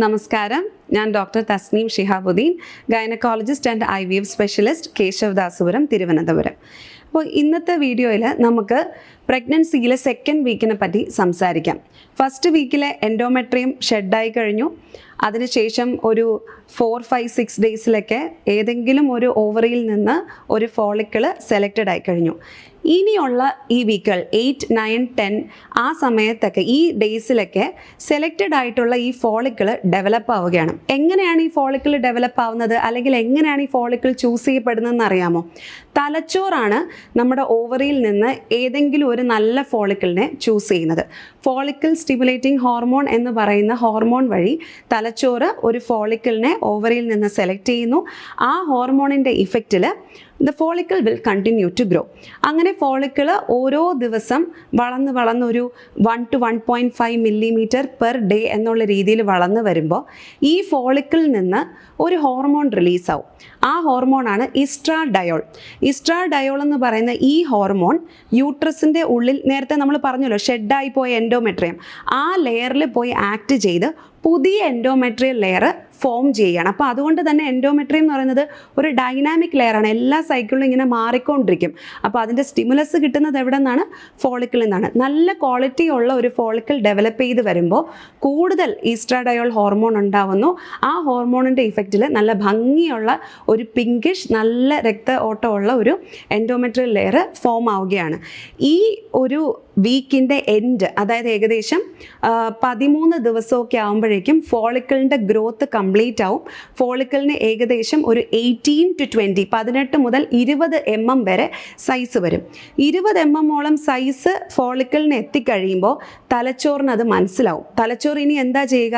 നമസ്കാരം, ഞാൻ doctor Thasneem Shihabuddin, gynaecologist and IVF specialist, Kesavadasapuram, Thiruvananthapuram. അപ്പോൾ ഇന്നത്തെ വീഡിയോയിൽ നമുക്ക് പ്രഗ്നൻസിയിലെ സെക്കൻഡ് വീക്കിനെ പറ്റി സംസാരിക്കാം. ഫസ്റ്റ് വീക്കിലെ എൻഡോമെട്രിയം ഷെഡായി കഴിഞ്ഞു. അതിനുശേഷം ഒരു 4-5-6 ഡേയ്സിലൊക്കെ ഏതെങ്കിലും ഒരു ഓവറിയിൽ നിന്ന് ഒരു ഫോളിക്കിള് സെലക്റ്റഡ് ആയി കഴിഞ്ഞു. ഇനിയുള്ള ഈ വീക്കുകൾ 8, 9, 10 ആ സമയത്തൊക്കെ ഈ ഡേയ്സിലൊക്കെ സെലക്റ്റഡ് ആയിട്ടുള്ള ഈ ഫോളിക്കിള് ഡെവലപ്പ് ആവുകയാണ്. എങ്ങനെയാണ് ഈ ഫോളിക്കിൾ ഡെവലപ്പ് ആവുന്നത്, അല്ലെങ്കിൽ എങ്ങനെയാണ് ഈ ഫോളിക്കിൾ ചൂസ് ചെയ്യപ്പെടുന്നതെന്ന് അറിയാമോ? തലച്ചോറാണ് നമ്മുടെ ഓവറിയിൽ നിന്ന് ഏതെങ്കിലും ഒരു നല്ല ഫോളിക്കിളിനെ ചൂസ് ചെയ്യുന്നത്. ഫോളിക്കിൾ സ്റ്റിമുലേറ്റിംഗ് ഹോർമോൺ എന്ന് പറയുന്ന ഹോർമോൺ വഴി തലച്ചോറ് ഒരു ഫോളിക്കിളിനെ ഓവറിയിൽ നിന്ന് സെലക്ട് ചെയ്യുന്നു. ആ ഹോർമോണിൻ്റെ ഇഫക്റ്റിൽ the follicle will continue to grow. അങ്ങനെ ഫോളിക്കിൾ ഓരോ ദിവസം വളർന്ന് ഒരു 1 to 1.5 മില്ലിമീറ്റർ പെർ ഡേ എന്നുള്ള രീതിയിൽ വളർന്നു വരുമ്പോൾ ഈ ഫോളിക്കിളിൽ നിന്ന് ഒരു ഹോർമോൺ റിലീസാവും. ആ ഹോർമോണാണ് ഈസ്ട്രാഡയോൾ. ഈസ്ട്രാഡയോൾ എന്ന് പറയുന്ന ഈ ഹോർമോൺ യൂട്രസിൻ്റെ ഉള്ളിൽ, നേരത്തെ നമ്മൾ പറഞ്ഞല്ലോ ഷെഡായി പോയ എൻഡോമെട്രിയം, ആ ലെയറിൽ പോയി ആക്ട് ചെയ്ത് പുതിയ എൻഡോമെട്രിയൽ ലെയർ ഫോം ചെയ്യുകയാണ്. അപ്പോൾ അതുകൊണ്ട് തന്നെ എൻഡോമെട്രിയം എന്ന് പറയുന്നത് ഒരു ഡൈനാമിക് ലെയറാണ്. എല്ലാ സൈക്കിളിലും ഇങ്ങനെ മാറിക്കൊണ്ടിരിക്കും. അപ്പോൾ അതിൻ്റെ സ്റ്റിമുലസ് കിട്ടുന്നത് എവിടെ നിന്നാണ്? ഫോളിക്കിളിൽ നിന്നാണ്. നല്ല ക്വാളിറ്റി ഉള്ള ഒരു ഫോളിക്കിൾ ഡെവലപ്പ് ചെയ്ത് വരുമ്പോൾ കൂടുതൽ ഈസ്ട്രാഡയോൾ ഹോർമോൺ ഉണ്ടാവുന്നു. ആ ഹോർമോണിൻ്റെ ഇഫക്റ്റിൽ നല്ല ഭംഗിയുള്ള ഒരു പിങ്കിഷ്, നല്ല രക്ത ഓട്ടമുള്ള ഒരു എൻഡോമെട്രിയൽ ലെയർ ഫോം ആവുകയാണ്. ഈ ഒരു വീക്കിൻ്റെ എൻഡ്, അതായത് ഏകദേശം 13 ദിവസമൊക്കെ ആകുമ്പോഴേക്കും ഫോളിക്കിളിൻ്റെ ഗ്രോത്ത് കംപ്ലീറ്റ് ആവും. ഫോളിക്കിളിന് ഏകദേശം ഒരു 18 to 20, 18 മുതൽ 20 mm വരെ സൈസ് വരും. 20 mm സൈസ് ഫോളിക്കിളിന് എത്തിക്കഴിയുമ്പോൾ തലച്ചോറിന് അത് മനസ്സിലാവും. തലച്ചോറ് ഇനി എന്താ ചെയ്യുക?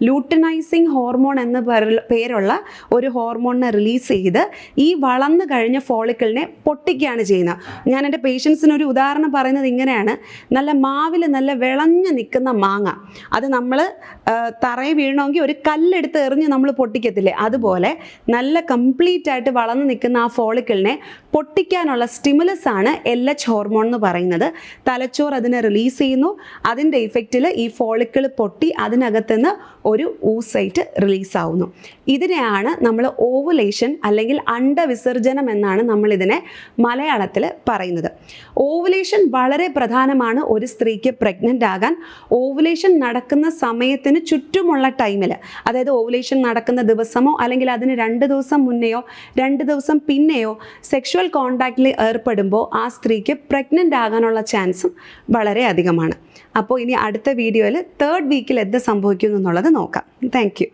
ലൂട്ടിനൈസിങ് ഹോർമോൺ എന്ന പേരുള്ള ഒരു ഹോർമോണിനെ റിലീസ് ചെയ്ത് ഈ വളർന്നു കഴിഞ്ഞ ഫോളിക്കിളിനെ പൊട്ടിക്കുകയാണ് ചെയ്യുന്നത്. ഞാൻ എൻ്റെ പേഷ്യൻസിന് ഒരു ഉദാഹരണം പറയുന്നത് ഇങ്ങനെയാണ്. നല്ല മാവിൽ നല്ല വിളഞ്ഞു നിൽക്കുന്ന മാങ്ങ, അത് നമ്മൾ തറയിൽ വീഴണമെങ്കിൽ ഒരു കല്ലെടുത്ത് എറിഞ്ഞ് നമ്മൾ പൊട്ടിക്കത്തില്ലേ, അതുപോലെ നല്ല കംപ്ലീറ്റ് ആയിട്ട് വളർന്നു നിൽക്കുന്ന ആ ഫോളിക്കിളിനെ പൊട്ടിക്കാനുള്ള സ്റ്റിമുലസ് ആണ് LH ഹോർമോൺ എന്ന് പറയുന്നത്. തലച്ചോറ് അതിനെ റിലീസ് ചെയ്യുന്നു. അതിൻ്റെ ഇഫക്റ്റിൽ ഈ ഫോളിക്കിൾ പൊട്ടി അതിനകത്തുനിന്ന് ഒരു ഊസൈറ്റ് റിലീസാവുന്നു. ഇതിനെയാണ് നമ്മൾ ഓവുലേഷൻ അല്ലെങ്കിൽ അണ്ടവിസർജനം എന്നാണ് നമ്മളിതിനെ മലയാളത്തിൽ പറയുന്നത്. ഓവുലേഷൻ വളരെ പ്രധാനമാണ് ഒരു സ്ത്രീക്ക് പ്രഗ്നൻ്റ് ആകാൻ. ഓവുലേഷൻ നടക്കുന്ന സമയത്തിന് ചുറ്റുമുള്ള ടൈമിൽ, അതായത് ഓവുലേഷൻ നടക്കുന്ന ദിവസമോ അല്ലെങ്കിൽ അതിന് 2 ദിവസം മുന്നെയോ 2 ദിവസം പിന്നെയോ സെക്ഷുവൽ കോണ്ടാക്റ്റിൽ ഏർപ്പെടുമ്പോൾ ആ സ്ത്രീക്ക് പ്രഗ്നൻ്റ് ആകാനുള്ള ചാൻസും വളരെ അധികമാണ്. അപ്പോൾ ഇനി അടുത്ത വീഡിയോയിൽ 3rd വീക്കിൽ എന്ത് സംഭവിക്കുന്നു എന്നുള്ളത് നോക്കാം. Thank you.